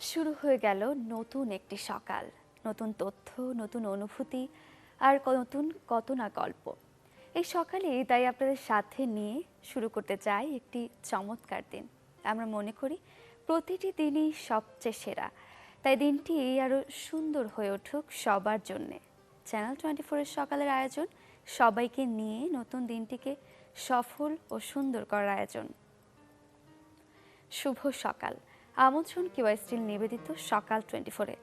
শুরু হয়ে গেল নতুন একটি সকাল, নতুন তথ্য, নতুন অনুভূতি আর নতুন কত না গল্প। এই সকালে তাই আপনাদের সাথে নিয়ে শুরু করতে চাই একটি চমৎকার দিন। আমরা মনে করি প্রতিটি দিনই সবচেয়ে সেরা, তাই দিনটি আরও সুন্দর হয়ে উঠুক সবার জন্যে। চ্যানেল 24-এর সকালের আয়োজন সবাইকে নিয়ে নতুন দিনটিকে সফল ও সুন্দর করার আয়োজন। শুভ সকাল, আমন্ত্রণ কিউআই স্টিল নিবেদিত সকাল 24-এ।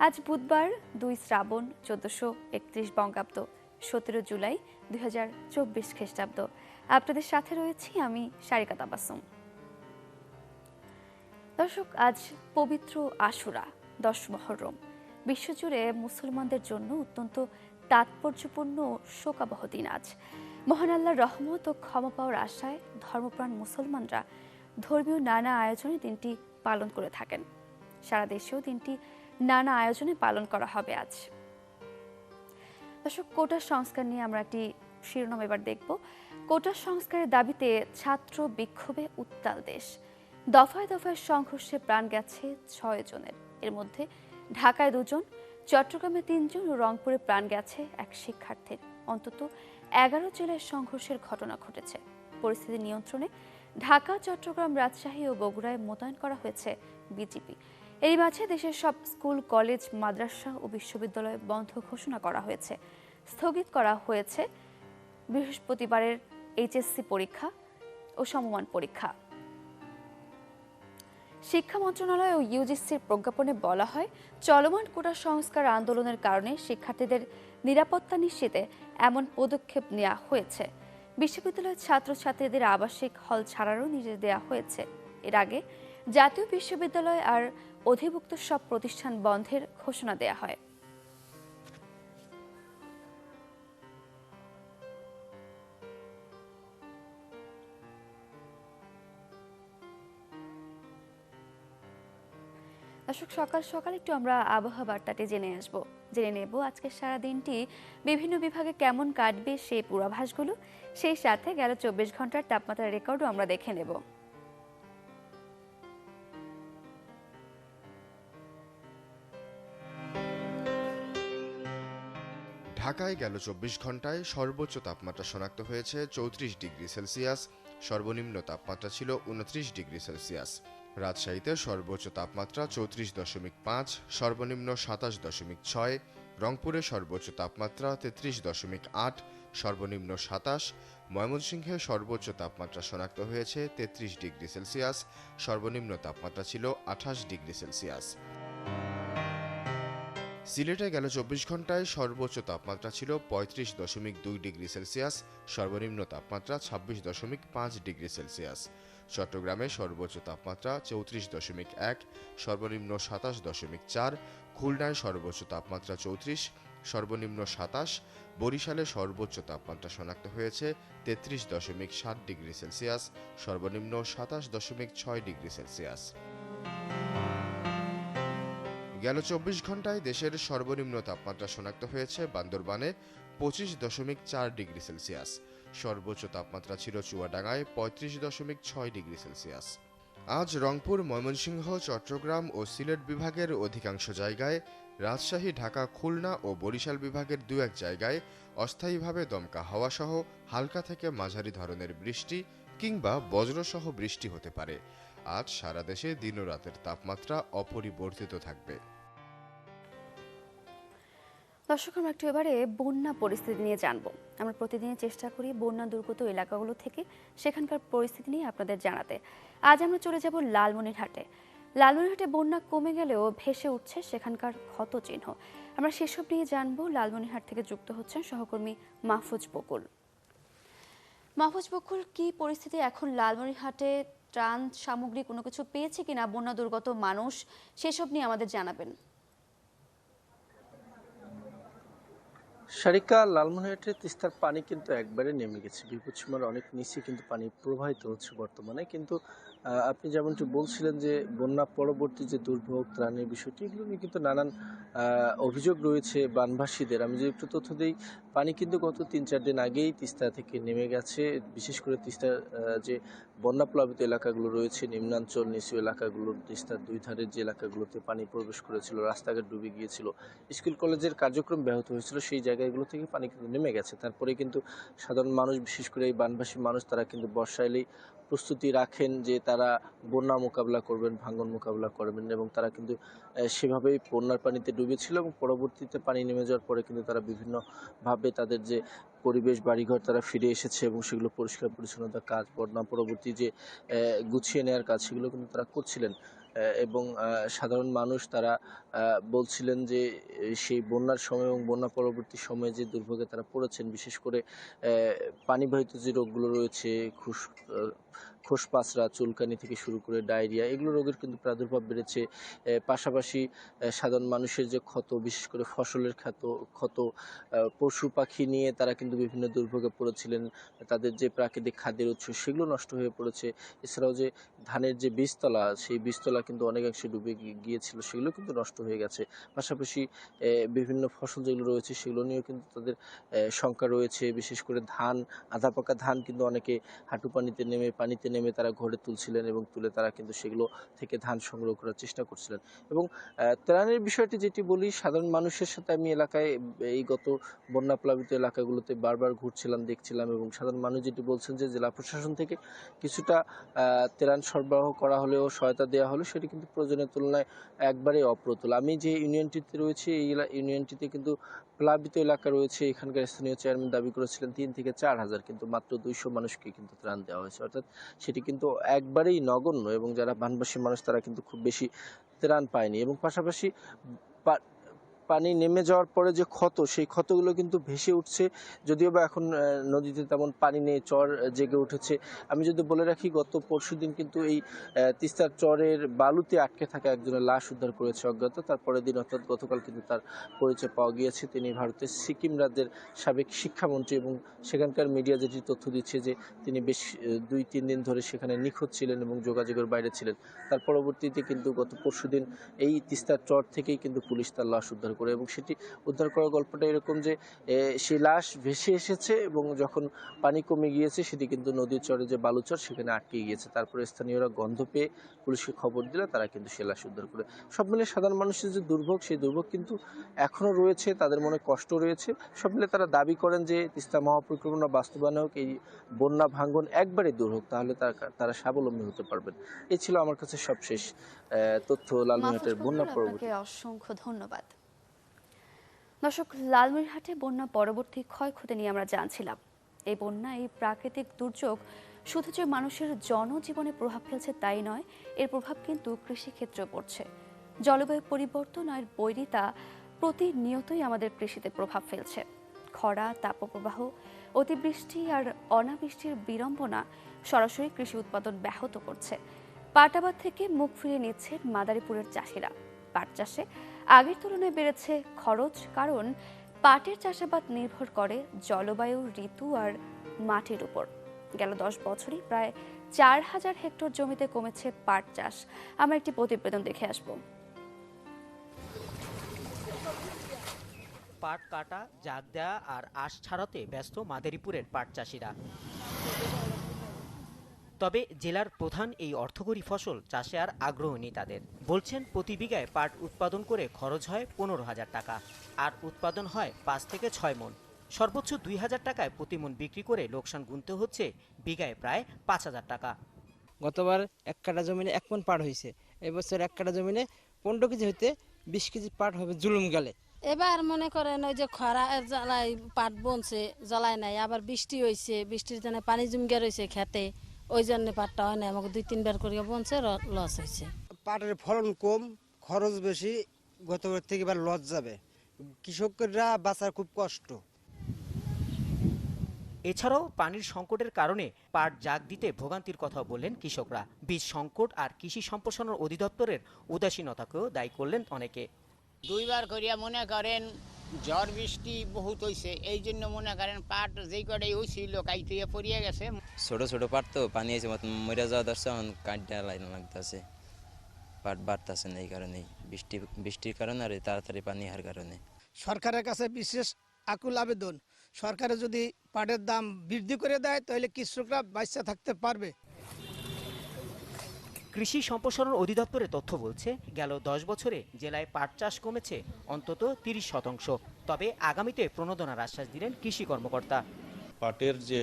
আজ বুধবার 2 শ্রাবণ 1431 বঙ্গাব্দ, 17 জুলাই 2024 খ্রিস্টাব্দ। আপনাদের সাথে রয়েছি আমি সারিকা তাবাসসুম। দর্শক, আজ পবিত্র আশুরা, 10 মহররম। বিশ্বজুড়ে মুসলমানদের জন্য অত্যন্ত তাৎপর্যপূর্ণ শোকাবহ দিন আজ। মহান আল্লাহর রহমত ও ক্ষমা পাওয়ার আশায় ধর্মপ্রাণ মুসলমানরা ধর্মীয় নানা আয়োজনে দিনটি পালন করে থাকেন। সারা দেশেও দিনটি নানা আয়োজনে পালন করা হবে আজ। দর্শক, কোটা সংস্কার নিয়ে আমরা একটি শিরোনাম এবার দেখব। কোটা সংস্কারের দাবিতে ছাত্র বিক্ষোভে উত্তাল দেশ। দফায় দফায় সংঘর্ষে প্রাণ গেছে 6 জনের, এর মধ্যে ঢাকায় 2 জন, চট্টগ্রামে 3 জন ও রংপুরে প্রাণ গেছে এক শিক্ষার্থীর। অন্তত 11 জেলায় সংঘর্ষের ঘটনা ঘটেছে। পরিস্থিতি নিয়ন্ত্রণে ঢাকা, চট্টগ্রাম, রাজশাহী ও বগুড়ায় মোতায়েন করা হয়েছে বিজিবি। এরই মাঝে দেশের সব স্কুল, কলেজ, মাদ্রাসা ও বিশ্ববিদ্যালয় বন্ধ ঘোষণা করা হয়েছে। স্থগিত করা হয়েছে বৃহস্পতিবারের এইচএসসি পরীক্ষা ও সমমান পরীক্ষা। শিক্ষা মন্ত্রণালয় ও ইউজিসির প্রজ্ঞাপনে বলা হয়, চলমান কোটা সংস্কার আন্দোলনের কারণে শিক্ষার্থীদের নিরাপত্তা নিশ্চিতে এমন পদক্ষেপ নেওয়া হয়েছে। বিশ্ববিদ্যালয়ের ছাত্রছাত্রীদের আবাসিক হল ছাড়ারও নির্দেশ দেওয়া হয়েছে। এর আগে জাতীয় বিশ্ববিদ্যালয় আর অধিভুক্ত সব প্রতিষ্ঠান বন্ধের ঘোষণা দেওয়া হয়। দর্শক, সকাল সকাল একটু আমরা আবহাওয়া বার্তাটি জেনে নেব আজকের সারা দিনটি বিভিন্ন বিভাগে কেমন কাটবে সেই পূর্বাভাসগুলো। সেই সাথে গেল 24 ঘন্টার তাপমাত্রার রেকর্ডও আমরা দেখে নেব। ঢাকায় গেল 24 ঘন্টায় সর্বোচ্চ তাপমাত্রা শনাক্ত হয়েছে 34 ডিগ্রি সেলসিয়াস, সর্বনিম্ন তাপমাত্রা ছিল 29 ডিগ্রি সেলসিয়াস। রাজশাহীতে সর্বোচ্চ তাপমাত্রা 34.5, সর্বনিম্ন 27.6, রংপুরে সর্বোচ্চ তাপমাত্রা 33.8, সর্বনিম্ন 27, ময়মনসিংহে সর্বোচ্চ তাপমাত্রা শনাক্ত হয়েছে 33 ডিগ্রি সেলসিয়াস, সর্বনিম্ন তাপমাত্রা ছিল 28 ডিগ্রি সেলসিয়াস। সিলেটে গেল 24 ঘন্টায় সর্বোচ্চ তাপমাত্রা ছিল 35.2 ডিগ্রি সেলসিয়াস, সর্বনিম্ন তাপমাত্রা 26.5 ডিগ্রি সেলসিয়াস। চট্টগ্রামে সর্বোচ্চ তাপমাত্রা 34.1, সর্বনিম্ন 27.4, খুলনায় সর্বোচ্চ তাপমাত্রা 34, সর্বনিম্ন 27, বরিশালে সর্বোচ্চ তাপমাত্রা শনাক্ত হয়েছে 33.7 ডিগ্রি সেলসিয়াস, সর্বনিম্ন 27.6 ডিগ্রি সেলসিয়াস। গেল 24 ঘন্টায় দেশের সর্বনিম্ন তাপমাত্রা শনাক্ত হয়েছে বান্দরবানে 25.4 ডিগ্রি সেলসিয়াস, সর্বোচ্চ তাপমাত্রা ছিল চুয়াডাঙ্গায় 35.6 ডিগ্রি সেলসিয়াস। আজ রংপুর, ময়মনসিংহ, চট্টগ্রাম ও সিলেট বিভাগের অধিকাংশ জায়গায়, রাজশাহী, ঢাকা, খুলনা ও বরিশাল বিভাগের 2-1 জায়গায় অস্থায়ীভাবে দমকা হাওয়াসহ হালকা থেকে মাঝারি ধরনের বৃষ্টি কিংবা বজ্রসহ বৃষ্টি হতে পারে। আজ সারা দেশে দিন ও রাতের তাপমাত্রা অপরিবর্তিত থাকবে। দর্শক, আমরা একটু এবারে বন্যা পরিস্থিতি নিয়ে জানবো। আমরা প্রতিদিন চেষ্টা করি বন্যা দুর্গত এলাকাগুলো থেকে সেখানকার পরিস্থিতি নিয়ে আপনাদের জানাতে। আজ আমরা চলে যাব লালমনিরহাটে। লালমনিরহাটে বন্যা কমে গেলেও ভেসে উঠছে সেখানকার ক্ষত চিহ্ন। আমরা সেসব নিয়ে জানবো। লালমনিরহাট থেকে যুক্ত হচ্ছেন সহকর্মী মাহফুজ বকুল। মাহফুজ বকুল, কি পরিস্থিতি এখন লালমনিরহাটে? ত্রাণ সামগ্রী কোনো কিছু পেয়েছে কিনা বন্যা দুর্গত মানুষ, সেসব নিয়ে আমাদের জানাবেন। সারিকা লালমনিরহাটের তিস্তার পানি কিন্তু একবারে নেমে গেছে, বিপদসীমার অনেক নিচে কিন্তু পানি প্রবাহিত হচ্ছে বর্তমানে। কিন্তু আপনি যেমনটি বলছিলেন যে বন্যা পরবর্তী যে দুর্ভোগ ত্রাণের বিষয়টি, এগুলো নিয়ে কিন্তু নানান অভিযোগ রয়েছে বানভাসীদের। আমি যদি একটু তথ্য দিই, পানি কিন্তু গত ৩-৪ দিন আগেই তিস্তা থেকে নেমে গেছে। বিশেষ করে তিস্তার যে বন্যা প্লাবিত এলাকাগুলো রয়েছে, নিম্নাঞ্চল নিচু এলাকাগুলোর, তিস্তার দুই ধারের যে এলাকাগুলোতে পানি প্রবেশ করেছিল, রাস্তাঘাট ডুবে গিয়েছিল, স্কুল কলেজের কার্যক্রম ব্যাহত হয়েছিল, সেই জায়গাগুলো থেকে পানি কিন্তু নেমে গেছে। তারপরে কিন্তু সাধারণ মানুষ, বিশেষ করে এই বানভাসী মানুষ, তারা কিন্তু বর্ষা এলেই প্রস্তুতি রাখেন যে তারা বন্যা মোকাবিলা করবেন, ভাঙন মোকাবিলা করবেন, এবং তারা কিন্তু সেভাবেই বন্যার পানিতে ডুবেছিল। এবং পরবর্তীতে পানি নেমে যাওয়ার পরে কিন্তু তারা বিভিন্নভাবে তাদের যে পরিবেশ, বাড়িঘর, তারা ফিরে এসেছে এবং সেগুলো পরিষ্কার পরিচ্ছন্নতার কাজ, বন্যা পরবর্তী যে গুছিয়ে নেওয়ার কাজ, সেগুলো কিন্তু তারা করছিলেন। এবং সাধারণ মানুষ তারা বলছিলেন যে সেই বন্যার সময় এবং বন্যা পরবর্তী সময়ে যে দুর্ভোগে তারা পড়েছেন, বিশেষ করে পানিবাহিত যে রোগগুলো রয়েছে, খোসপাঁচড়া, চুলকানি থেকে শুরু করে ডায়রিয়া, এগুলো রোগের কিন্তু প্রাদুর্ভাব বেড়েছে। পাশাপাশি সাধারণ মানুষের যে ক্ষত, বিশেষ করে ফসলের ক্ষত, পশু পাখি নিয়ে তারা কিন্তু বিভিন্ন দুর্ভোগে পড়েছিলেন। তাদের যে প্রাকৃতিক খাদ্যের উৎস, সেগুলো নষ্ট হয়ে পড়েছে। এছাড়াও যে ধানের যে বীজতলা, সেই বীজতলা কিন্তু অনেকাংশে ডুবে গিয়েছিল, সেগুলো কিন্তু নষ্ট হয়ে গেছে। পাশাপাশি বিভিন্ন ফসল যেগুলো রয়েছে, সেগুলো নিয়েও কিন্তু তাদের শঙ্কা রয়েছে। বিশেষ করে ধান, আধা পাকা ধান কিন্তু অনেকে হাঁটু পানিতে নেমে তারা ঘরে তুলছিলেন, এবং তুলে তারা কিন্তু সেগুলো থেকে ধান সংগ্রহ করার চেষ্টা করছিলেন। এবং ত্রাণের বিষয়টি যেটি বলি, সাধারণ মানুষের সাথে আমি এলাকায় এই গত বন্যা প্লাবিত এলাকাগুলোতে বারবার ঘুরছিলাম, দেখছিলাম, এবং সাধারণ মানুষ যেটি বলছেন যে জেলা প্রশাসন থেকে কিছুটা ত্রাণ সরবরাহ করা হলেও, সহায়তা দেওয়া হলেও, সেটি কিন্তু প্রয়োজনের তুলনায় একবারেই অপ্রতুল। আমি যে ইউনিয়নটিতে রয়েছি, এই ইউনিয়নটিতে কিন্তু প্লাবিত এলাকা রয়েছে। এখানকার স্থানীয় চেয়ারম্যান দাবি করেছিলেন ৩ থেকে ৪ হাজার, কিন্তু মাত্র ২০০ মানুষকে কিন্তু ত্রাণ দেওয়া হয়েছে। অর্থাৎ সেটি কিন্তু একবারেই নগণ্য, এবং যারা বানভাসী মানুষ তারা কিন্তু খুব বেশি ত্রাণ পায়নি। এবং পাশাপাশি পানি নেমে যাওয়ার পরে যে ক্ষত, সেই ক্ষতগুলো কিন্তু ভেসে উঠছে। যদিও বা এখন নদীতে তেমন পানি নেই, চর জেগে উঠেছে। আমি যদি বলে রাখি, গত পরশুদিন কিন্তু এই তিস্তার চরের বালুতে আটকে থাকা একজনের লাশ উদ্ধার করেছে অজ্ঞাত। তারপরের দিন অর্থাৎ গতকাল কিন্তু তার পরিচয় পাওয়া গিয়েছে। তিনি ভারতের সিকিম রাজ্যের সাবেক শিক্ষামন্ত্রী, এবং সেখানকার মিডিয়া যেটি তথ্য দিচ্ছে যে তিনি বেশ ২-৩ দিন ধরে সেখানে নিখোঁজ ছিলেন এবং যোগাযোগের বাইরে ছিলেন। তার পরবর্তীতে কিন্তু গত পরশুদিন এই তিস্তার চর থেকেই কিন্তু পুলিশ তার লাশ উদ্ধার করে, এবং সেটি উদ্ধার করার গল্পটা এরকম যে সেই লাশ ভেসে এসেছে, এবং যখন পানি কমে গিয়েছে সেটি কিন্তু নদীর চরে যে বালুচর, সেখানে আটকে গিয়েছে। তারপরে স্থানীয়রা গন্ধ পেয়ে পুলিশকে খবর দিলে তারা কিন্তু সেই লাশ উদ্ধার করে। সব মিলে সাধারণ মানুষের যে দুর্ভোগ, সেই দুর্ভোগ কিন্তু এখনও রয়েছে, তাদের মনে কষ্ট রয়েছে। সব মিলে তারা দাবি করেন যে তিস্তা মহাপরিকল্পনা বাস্তবায়ন হোক, এই বন্যা ভাঙ্গন একবারে দূর হোক, তাহলে তারা স্বাবলম্বী হতে পারবেন। এই ছিল আমার কাছে সবশেষ তথ্য লালমনিরহাটের বন্যা আপনাকে পরবর্তী। অসংখ্য ধন্যবাদ। দর্শক, লালমনিরহাটে বন্যা পরবর্তী ক্ষয়ক্ষতি নিয়ে আমরা জানছিলাম। এই বন্যা, এই প্রাকৃতিক দুর্যোগ শুধু যে মানুষের জনজীবনে প্রভাব ফেলছে তাই নয়, এর প্রভাব কিন্তু কৃষিক্ষেত্রেও পড়ছে। জলবায়ু পরিবর্তন আর বৈরিতা প্রতিনিয়তই আমাদের কৃষিতে প্রভাব ফেলছে। খরা, তাপপ্রবাহ, অতিবৃষ্টি আর অনাবৃষ্টির বিড়ম্বনা সরাসরি কৃষি উৎপাদন ব্যাহত করছে। পাট আবাদ থেকে মুখ ফিরিয়ে নিচ্ছে মাদারীপুরের চাষিরা। পাট চাষে আগের তুলনায় বেড়েছে খরচ, কারণ পাটের চাষাবাদ নির্ভর করে জলবায়ু, ঋতু আর মাটির উপর। গেল 10 বছরই প্রায় 4000 হেক্টর জমিতে কমেছে পাট চাষ। আমরা একটি প্রতিবেদন দেখে আসব। পাট কাটা, জাগ দেয়া আর আঁশ ছাড়াতে ব্যস্ত মাদারীপুরের পাট চাষিরা। তবে জেলার প্রধান এই অর্থকরী ফসল চাষে আর আগ্রহ নেই তাদের। বলছেন, প্রতি বিঘায় পাট উৎপাদন করে খরচ হয় 15,000 টাকা, আর উৎপাদন হয় 5 থেকে 6 মণ। সর্বোচ্চ 2,000 টাকায় প্রতি মণ বিক্রি করে লোকসান গুনতে হচ্ছে বিঘায় প্রায় 5,000 টাকা। গতবার 1 কাঠা জমিনে 1 মণ পাট হয়েছে, এবছর 1 কাঠা জমিনে 15 কেজি হইতে 20 কেজি পাট হবে জুলুম গেলে। এবার মনে করেন ওই যে খরা জ্বালায় পাট বনছে, জ্বালায় নাই, আবার বৃষ্টি হয়েছে, বৃষ্টির জন্য পানি জমগে রয়েছে খেতে, ওই জন্য পাটটা হয় না। আমাকে 2-3 বার করে বনছে, লস হয়েছে। পাটের ফলন কম, খরচ বেশি, গতবার থেকে এবার লস যাবে, কৃষকরা বাঁচার খুব কষ্ট। এছাড়াও পানির সংকটের কারণে পাট জাগ দিতে ভোগান্তির কথা বললেন কৃষকরা। বীজ সংকট আর কৃষি সম্প্রসারণ অধিদপ্তরের উদাসীনতাকেও দায়ী করলেন অনেকে। 2 বার করিয়া মনে করেন ঝড় বৃষ্টি বহুত হয়েছে, এই জন্য মনে করেন পাট যেই কটাই হয়েছিল কাইতে পড়িয়ে গেছে। ছোট ছোট পাট তো পানি আছে মত মরে যাওয়া ধরছে, এখন কাঠটা লাইন লাগতেছে, পাট বাড়তেছে না এই কারণেই, বৃষ্টির কারণে আর এই তাড়াতাড়ি পানি হওয়ার কারণে। সরকারের কাছে বিশেষ আকুল আবেদন, সরকারে যদি পাটের দাম বৃদ্ধি করে দেয় তাহলে কৃষকরা বাঁচা থাকতে পারবে। কৃষি সম্প্রসারণ অধিদপ্তরের তথ্য বলছে গেল 10 বছরে জেলায় পাট চাষ কমেছে অন্তত 30%। তবে আগামীতে প্রণোদনার আশ্বাস দিলেন কৃষি কর্মকর্তা। পাটের যে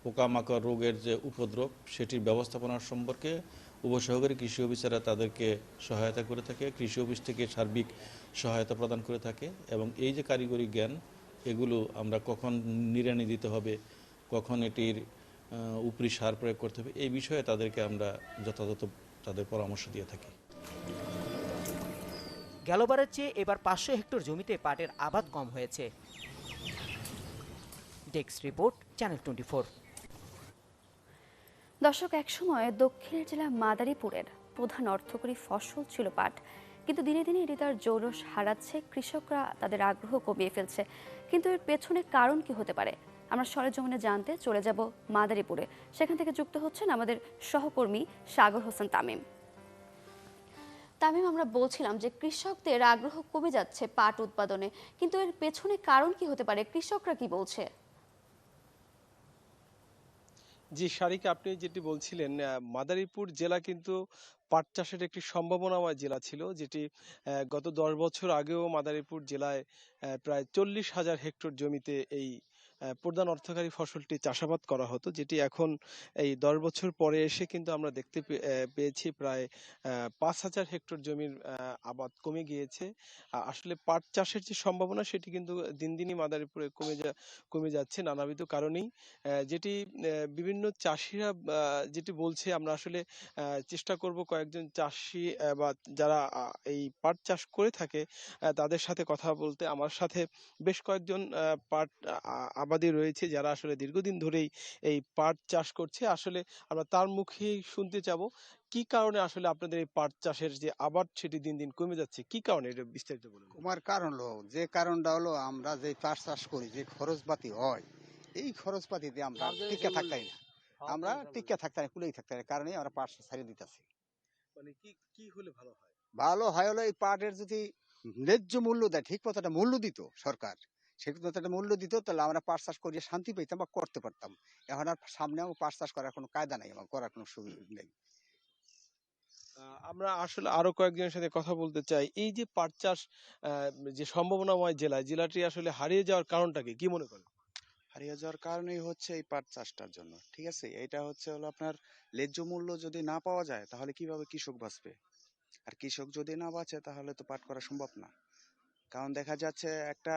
পোকামাকড় রোগের যে উপদ্রব সেটির ব্যবস্থাপনার সম্পর্কে উপসহকারী কৃষি অফিসাররা তাদেরকে সহায়তা করে থাকে, কৃষি অফিস থেকে সার্বিক সহায়তা প্রদান করে থাকে এবং এই যে কারিগরি জ্ঞান এগুলো আমরা কখন নিড়ানি দিতে হবে, কখন এটির উপরি সার প্রয়োগ করতে হবে, এই বিষয়ে তাদেরকে আমরা যথাযথ তাদের পরামর্শ দিয়ে থাকি। গেলবারের চেয়ে এবার 500 হেক্টর জমিতে পাটের আবাদ কম হয়েছে। Desk report, channel 24। দর্শক, একসময় দক্ষিণের জেলা মাদারীপুরের প্রধান অর্থকরী ফসল ছিল পাট, কিন্তু দিনে দিনে এটি তার জৌলস হারাচ্ছে, কৃষকরা তাদের আগ্রহ কমিয়ে ফেলছে। কিন্তু এর পেছনে কারণ কি হতে পারে? আমরা সরেজমিনে জানতে চলে যাব মাদারীপুরে। সেখান থেকে যুক্ত হচ্ছেন আমাদের সহকর্মী সাগর হোসেন তামিম। তামিম, আমরা বলছিলাম যে কৃষকদের আগ্রহ কমে যাচ্ছে পাট উৎপাদনে, কিন্তু এর পেছনে কারণ কি হতে পারে? কৃষকরা কি বলছে? জি শারিক, আপনি যেটি বলছিলেন, মাদারীপুর জেলা কিন্তু পাট চাষের একটি সম্ভাবনাময় জেলা ছিল, যেটি গত 10 বছর আগেও মাদারীপুর জেলায় প্রায় 40,000 হেক্টর জমিতে এই প্রধান অর্থকরী ফসলটি চাষাবাদ করা হতো, যেটি এখন এই 10 বছর পরে এসে কিন্তু আমরা দেখতে পেয়েছি প্রায় 5,000 হেক্টর জমির আবাদ কমে গিয়েছে। আসলে পাট চাষের যে সম্ভাবনা সেটি কিন্তু দিন দিনই মাদারীপুরে কমে যাচ্ছে নানাবিধ কারণেই, যেটি বিভিন্ন চাষিরা যেটি বলছে। আমরা আসলে চেষ্টা করব কয়েকজন চাষি বা যারা এই পাট চাষ করে থাকে তাদের সাথে কথা বলতে। আমার সাথে বেশ কয়েকজন পাট আবাদি রয়েছে যারা আসলে দীর্ঘদিন ধরেই এই পাট চাষ করছে। আসলে আমরা তার মুখেই শুনতে চাবো কি কারণে আসলে আপনাদের এই পাট চাষের যে আবাদ সেটি দিন দিন কমে যাচ্ছে, কি কারণে, এটা বিস্তারিত বলুন। কমার কারণ হলো, যে কারণটা হলো আমরা যে পাট চাষ করি, যে খরচপাতি হয়, এই খরচপাতিতে আমরা টিকে থাকতাই না, আমরা টিকে থাকতাম না, কুলেই থাকতাম না, কারণে আমরা পাট ছাড়িয়ে দিতেছি। মানে কি হলে ভালো হয়? ভালো হয় হলো এই পাটের যদি ন্যায্য মূল্য দেয়, ঠিক মতো একটা মূল্য দিত সরকার, সেই মতো একটা মূল্য দিত, তাহলে আমরা পাট চাষ করিয়ে শান্তি পেতাম বা করতে পারতাম। এখন আর সামনে আমার পাট চাষ করার কোনো কায়দা নাই, আমার করার কোনো সুযোগ নেই। আমরা আসলে আরো কয়েকজনের সাথে কথা বলতে চাই। এই যে পাট চাষ যে সম্ভাবনাময় জেলাটি আসলে হারিয়ে যাওয়ার কারণটা কি মনে করেন? হারিয়ে যাওয়ার কারণেই হচ্ছে এই পাট চাষটার জন্য, ঠিক আছে। এটা হচ্ছে হলো আপনার ন্যায্য মূল্য যদি না পাওয়া যায় তাহলে কিভাবে কৃষক বাঁচবে, আর কৃষক যদি না বাঁচে তাহলে তো পাট করা সম্ভব না। কারণ দেখা যাচ্ছে একটা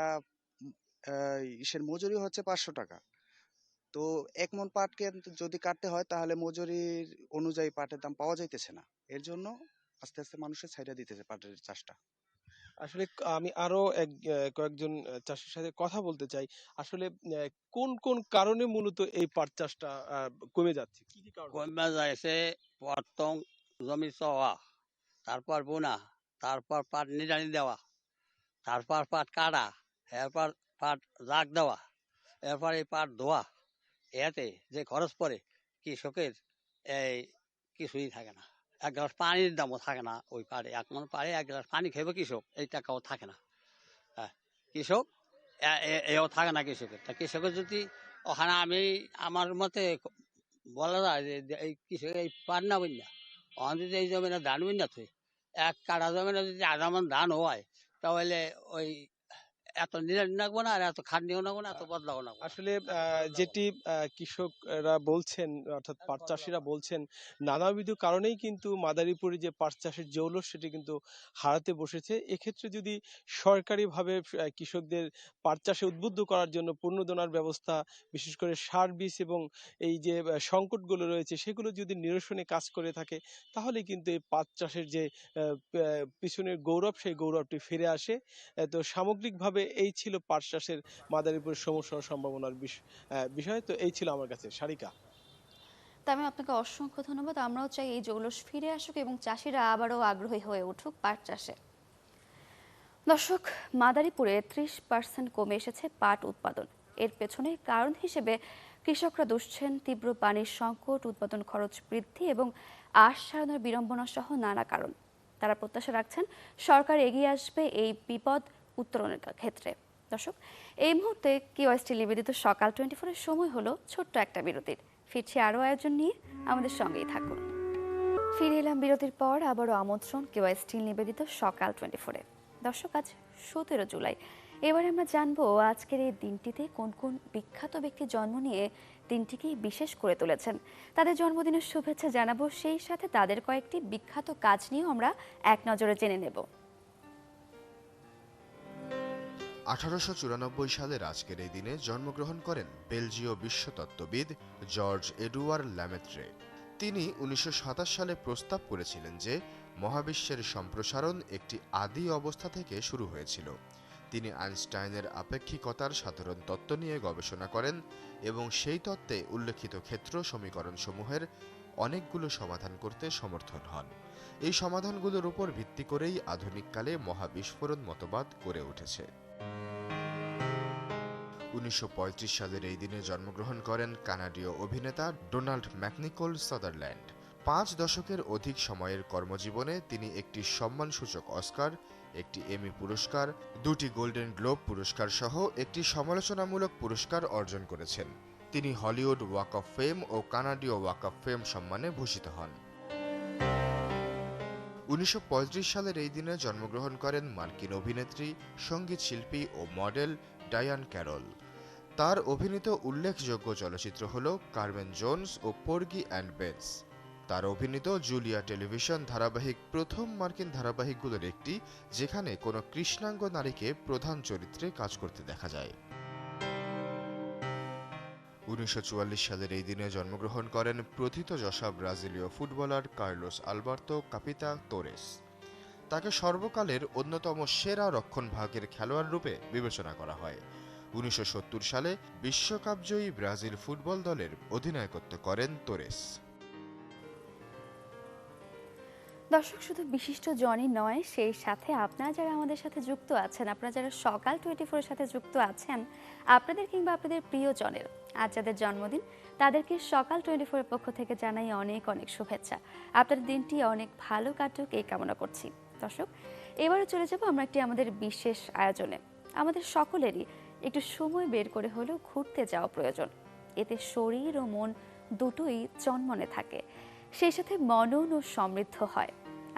ইসের মজুরি হচ্ছে 500 টাকা, তো 1 মণ পাটকে যদি কাটতে হয় তাহলে মজুরির অনুযায়ী পাটের দাম পাওয়া যাইতেছে না, এর জন্য আস্তে আস্তে মানুষের ছাইড়া দিতেছে পাটের চাষটা। আসলে আমি আরো কয়েকজন চাষির সাথে কথা বলতে চাই। আসলে কোন কোন কারণে মূলত এই পাট চাষটা কমে যাচ্ছে, কি কি কারণ? কমে যাচ্ছে প্রথম জমি চাওয়া, তারপর বোনা, তারপর পাট নিড়ানি দেওয়া, তারপর পাট কাটা, এরপর পাট জাগ দেওয়া, এরপর এই পাট ধোয়া, এতে যে খরচ পড়ে কৃষকের এই কিছুই থাকে না। 1 গ্লাস পানির দামও থাকে না ওই পাড়ে, 1 মণ পাড়ে 1 গ্লাস পানি খেবে কৃষক, এই টাকাও থাকে না। হ্যাঁ, কৃষক এও থাকে না কৃষকের। তা কৃষকের যদি ওখানে আমার মতে বলা যায় যে এই কৃষকের এই পাট না বন্যা, ওখানে যদি এই জমিনে ধান বন্যা থই, 1 কাঠা জমিনে যদি 1/2 মণ ধান হয় তাহলে ওই এত নিড়ানি লাগবো না, আর এত খাটনিও লাগবো না, এত বদলাও না। আসলে যেটি কৃষকরা বলছেন, অর্থাৎ পাট চাষিরা বলছেন, নানাবিধ কারণেই কিন্তু মাদারীপুরে যে পাট চাষের জৌলস সেটি কিন্তু হারাতে বসেছে। এক্ষেত্রে যদি সরকারিভাবে কৃষকদের পাট চাষে উদ্বুদ্ধ করার জন্য প্রণোদনার ব্যবস্থা, বিশেষ করে সার বীজ এবং এই যে সংকটগুলো রয়েছে সেগুলো যদি নিরসনে কাজ করে থাকে, তাহলে কিন্তু এই পাট চাষের যে পিছনের গৌরব, সেই গৌরবটি ফিরে আসে। তো সামগ্রিকভাবে এই ছিল পাট চাষের মাদারীপুরের সমস্যা ও সম্ভাবনার বিষয়। তো এই ছিল আমার কাছে সারিকা। তাই আমি আপনাকে অসংখ্য ধন্যবাদ। আমরাও চাই এই জৌলস ফিরে আসুক এবং চাষিরা আবারও আগ্রহী হয়ে উঠুক পাট চাষে। দর্শক, মাদারীপুরে 30% কমে এসেছে পাট উৎপাদন। এর পেছনে কারণ হিসেবে কৃষকরা দুষছেন তীব্র পানির সংকট, উৎপাদন খরচ বৃদ্ধি এবং আশ সারানোর বিড়ম্বনা সহ নানা কারণ। তারা প্রত্যাশা রাখছেন সরকার এগিয়ে আসবে এই বিপদ উত্তরণের ক্ষেত্রে। দর্শক, এই মুহূর্তে কিউএসটি নিবেদিত সকাল 24-এর সময় হলো ছোট্ট একটা বিরতির। ফিরছি আরও আয়োজন নিয়ে, আমাদের সঙ্গেই থাকুন। ফিরে এলাম বিরতির পর, আবারও আমন্ত্রণ কিউএসটি নিবেদিত সকাল 24-এ। দর্শক, আজ 17 জুলাই। এবারে আমরা জানবো আজকের এই দিনটিতে কোন কোন বিখ্যাত ব্যক্তি জন্ম নিয়ে দিনটিকে বিশেষ করে তুলেছেন। তাদের জন্মদিনের শুভেচ্ছা জানাবো, সেই সাথে তাদের কয়েকটি বিখ্যাত কাজ নিয়েও আমরা এক নজরে জেনে নেব। 1894 সালের আজকের এই দিনে জন্মগ্রহণ করেন বেলজীয় বিশ্বতত্ত্ববিদ জর্জ এডুয়ার ল্যামেত্রে। তিনি 1927 সালে প্রস্তাব করেছিলেন যে মহাবিশ্বের সম্প্রসারণ একটি আদি অবস্থা থেকে শুরু হয়েছিল। তিনি আইনস্টাইনের আপেক্ষিকতার সাধারণ তত্ত্ব নিয়ে গবেষণা করেন এবং সেই তত্ত্বে উল্লেখিত ক্ষেত্র সমীকরণসমূহের অনেকগুলো সমাধান করতে সমর্থন হন। এই সমাধানগুলোর উপর ভিত্তি করেই আধুনিককালে মহাবিস্ফোরণ মতবাদ গড়ে উঠেছে। 1935 সালের এই দিনে জন্মগ্রহণ করেন কানাডীয় অভিনেতা ডোনাল্ড ম্যাকনিকোল সাদারল্যান্ড। 5 দশকের অধিক সময়ের কর্মজীবনে তিনি একটি সম্মানসূচক অস্কার, একটি এমি পুরস্কার, 2টি গোল্ডেন গ্লোব পুরস্কার সহ একটি সমালোচনামূলক পুরস্কার অর্জন করেছেন। তিনি হলিউড ওয়াক অফ ফেম ও কানাডীয় ওয়াক অফ ফেম সম্মানে ভূষিত হন। 1935 সালের এই দিনে জন্মগ্রহণ করেন মার্কিন অভিনেত্রী, সঙ্গীত শিল্পী ও মডেল ডায়ান ক্যারল। তার অভিনীত উল্লেখযোগ্য চলচ্চিত্র হল কার্মেন জোন্স ও পোর্গি অ্যান্ড বেটস। তার অভিনীত জুলিয়া টেলিভিশন ধারাবাহিক প্রথম মার্কিন ধারাবাহিকগুলোর একটি, যেখানে কোনো কৃষ্ণাঙ্গ নারীকে প্রধান চরিত্রে কাজ করতে দেখা যায়। 1944 সালের এই দিনে জন্মগ্রহণ করেন প্রথিতযশা ব্রাজিলীয় ফুটবলার কার্লোস আলবার্তো কাপিতা তোরেস। তাকে সর্বকালের অন্যতম সেরা রক্ষণভাগের খেলোয়াড় রূপে বিবেচনা করা হয়। 1970 সালে বিশ্বকাপজয়ী ব্রাজিল ফুটবল দলের অধিনায়কত্ব করেন তোরেস। দর্শক, শুধু বিশিষ্ট জনই নয়, সেই সাথে আপনারা যারা আমাদের সাথে যুক্ত আছেন, আপনারা যারা সকাল 24-এর সাথে যুক্ত আছেন, আপনাদের কিংবা আপনাদের প্রিয়জনের আজ যাদের জন্মদিন, তাদেরকে সকাল 24-এর পক্ষ থেকে জানাই অনেক অনেক শুভেচ্ছা। আপনাদের দিনটি অনেক ভালো কাটুক এই কামনা করছি। দর্শক, এবারে চলে যাব আমরা একটি আমাদের বিশেষ আয়োজনে। আমাদের সকলেরই একটু সময় বের করে হলেও ঘুরতে যাওয়া প্রয়োজন। এতে শরীর ও মন দুটোই চনমনে থাকে, সেই সাথে মনন ও সমৃদ্ধ হয়।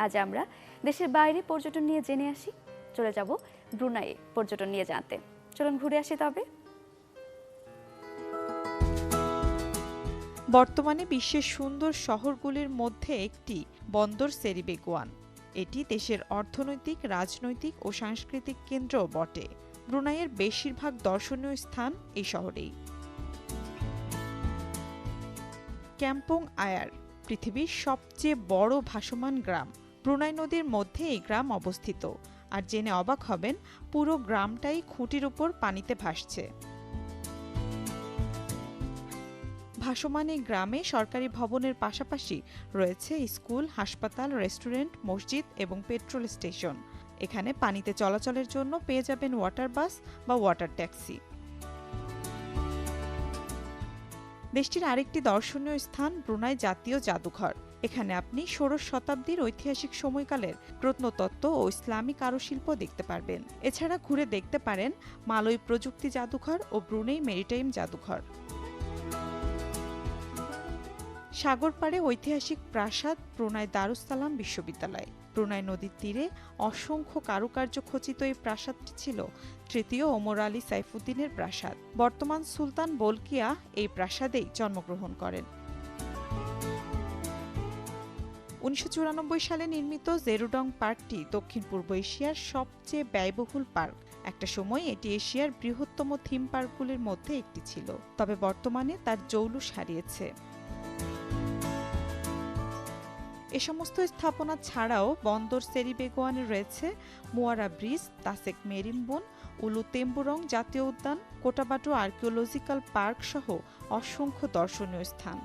আজ আমরা দেশের বাইরে পর্যটন নিয়ে জেনে আসি। চলে যাব ব্রুনাইয়ে পর্যটন নিয়ে জানতে। চলুন ঘুরে আসি তবে। বর্তমানে বিশ্বের সুন্দর শহরগুলির মধ্যে একটি বন্দর সেরি বেগুয়ান। এটি দেশের অর্থনৈতিক, রাজনৈতিক ও সাংস্কৃতিক কেন্দ্রও বটে। ব্রুনাইয়ের বেশিরভাগ দর্শনীয় স্থান এই শহরেই। ক্যাম্পং আয়ার পৃথিবীর সবচেয়ে বড় ভাসমান গ্রাম। ব্রুনাই নদীর মধ্যে এই গ্রাম অবস্থিত। আর জেনে অবাক হবেন, পুরো গ্রামটাই খুঁটির উপর পানিতে ভাসছে। ভাসমান এই গ্রামে সরকারি ভবনের পাশাপাশি রয়েছে স্কুল, হাসপাতাল, রেস্টুরেন্ট, মসজিদ এবং পেট্রোল স্টেশন। এখানে পানিতে চলাচলের জন্য পেয়ে যাবেন ওয়াটার বাস বা ওয়াটার ট্যাক্সি। দেশটির আরেকটি দর্শনীয় স্থান ব্রুনাই জাতীয় জাদুঘর। এখানে আপনি ষোড়শ শতাব্দীর ঐতিহাসিক সময়কালের প্রত্নতত্ত্ব ও ইসলামী কারুশিল্প দেখতে পারবেন। এছাড়া ঘুরে দেখতে পারেন মালয় প্রযুক্তি জাদুঘর ও ব্রুনেই মেরিটাইম জাদুঘর। সাগরপাড়ে ঐতিহাসিক প্রাসাদ ব্রুনাই দারুস সালাম বিশ্ববিদ্যালয়। ব্রুনাই নদীর তীরে অসংখ্য কারুকার্য খচিত এই প্রাসাদটি ছিল তৃতীয় ওমর আলী সাইফুদ্দিনের প্রাসাদ। বর্তমান সুলতান বলকিয়া এই প্রাসাদেই জন্মগ্রহণ করেন। 1994 সালে নির্মিত জেরুডং পার্কটি দক্ষিণ পূর্ব এশিয়ার সবচেয়ে ব্যয়বহুল পার্ক। একটা সময় এটি এশিয়ার বৃহত্তম থিম পার্কগুলির মধ্যে একটি ছিল, তবে বর্তমানে তার জৌলুস হারিয়েছে। এ সমস্ত স্থাপনা ছাড়াও বন্দর সেরি বেগুয়ানে রয়েছে মুয়ারা ব্রিজ, তাসেক মেরিনবন, উলু তেম্বুরং জাতীয় উদ্যান, কোটাবাটো আর্কিওলজিক্যাল পার্ক সহ অসংখ্য দর্শনীয় স্থান।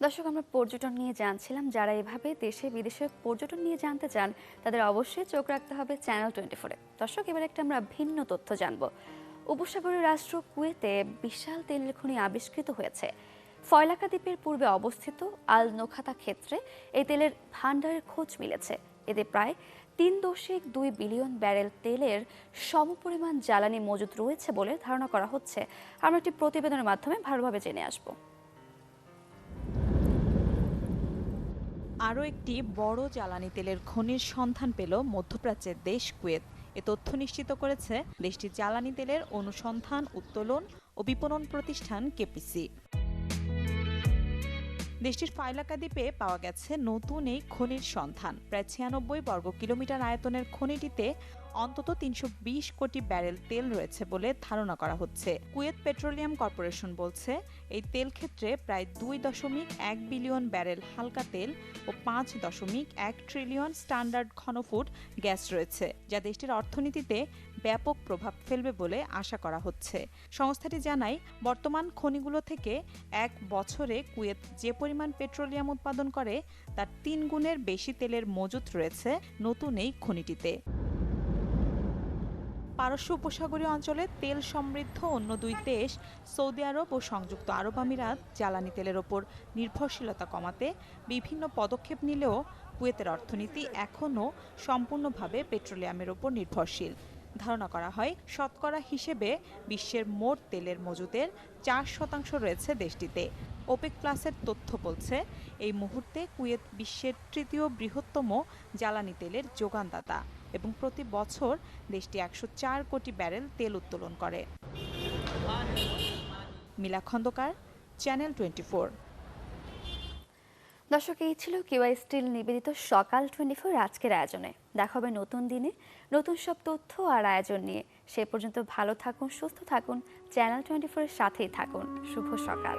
দর্শক, আমরা পর্যটন নিয়ে জানছিলাম। যারা এভাবে দেশে বিদেশে পর্যটন নিয়ে জানতে চান তাদের অবশ্যই চোখ রাখতে হবে চ্যানেল 24-এ। দর্শক, এবার একটা আমরা ভিন্ন তথ্য জানবো। উপসাগরীয় রাষ্ট্র কুয়েতে বিশাল তেলের খনি আবিষ্কৃত হয়েছে। ফয়লাকা দ্বীপের পূর্বে অবস্থিত আল নোখাতা ক্ষেত্রে এই তেলের ভান্ডারের খোঁজ মিলেছে। এতে প্রায় 3.2 বিলিয়ন ব্যারেল তেলের সমপরিমাণ জ্বালানি মজুদ রয়েছে বলে ধারণা করা হচ্ছে। আমরা একটি প্রতিবেদনের মাধ্যমে ভালোভাবে জেনে আসব। আরও একটি বড় জ্বালানি তেলের খনির সন্ধান পেল মধ্যপ্রাচ্যের দেশ কুয়েত। এ তথ্য নিশ্চিত করেছে দেশটির জ্বালানি তেলের অনুসন্ধান, উত্তোলন ও বিপণন প্রতিষ্ঠান কেপিসি। দেশটির ফাইলাকা দ্বীপে পাওয়া গেছে নতুন এই খনির সন্ধান। প্রায় 96 বর্গ কিলোমিটার আয়তনের খনিটিতে অন্তত 320 কোটি ব্যারেল তেল রয়েছে বলে ধারণা করা হচ্ছে। কুয়েত পেট্রোলিয়াম কর্পোরেশন বলছে এই তেল ক্ষেত্রে প্রায় 2.1 বিলিয়ন ব্যারেল হালকা তেল ও 5.1 ট্রিলিয়ন স্ট্যান্ডার্ড ঘনফুট গ্যাস রয়েছে, যা দেশটির অর্থনীতিতে ব্যাপক প্রভাব ফেলবে বলে আশা করা হচ্ছে। সংস্থাটি জানায়, বর্তমান খনিগুলো থেকে এক বছরে কুয়েত যে পরিমাণ পেট্রোলিয়াম উৎপাদন করে তার 3 গুণের বেশি তেলের মজুত রয়েছে নতুন এই খনিটিতে। পারস্য উপসাগরীয় অঞ্চলে তেল সমৃদ্ধ অন্য দুই দেশ সৌদি আরব ও সংযুক্ত আরব আমিরাত জ্বালানি তেলের ওপর নির্ভরশীলতা কমাতে বিভিন্ন পদক্ষেপ নিলেও কুয়েতের অর্থনীতি এখনও সম্পূর্ণভাবে পেট্রোলিয়ামের ওপর নির্ভরশীল। ধারণা করা হয়, শতকরা হিসেবে বিশ্বের মোট তেলের মজুদের 4% রয়েছে দেশটিতে। ওপেক প্লাসের তথ্য বলছে, এই মুহূর্তে কুয়েত বিশ্বের তৃতীয় বৃহত্তম জ্বালানি তেলের যোগানদাতা এবং প্রতি বছর দেশটি 104 কোটি ব্যারেল তেল উত্তোলন করে। মিলা খন্দকার, চ্যানেল 24। দর্শক, এই ছিল কিউআই স্টিল নিবেদিত সকাল 24 আজকের আয়োজনে। দেখা হবে নতুন দিনে নতুন সব তথ্য আর আয়োজন নিয়ে। সে পর্যন্ত ভালো থাকুন, সুস্থ থাকুন, চ্যানেল 24-এর সাথেই থাকুন। শুভ সকাল।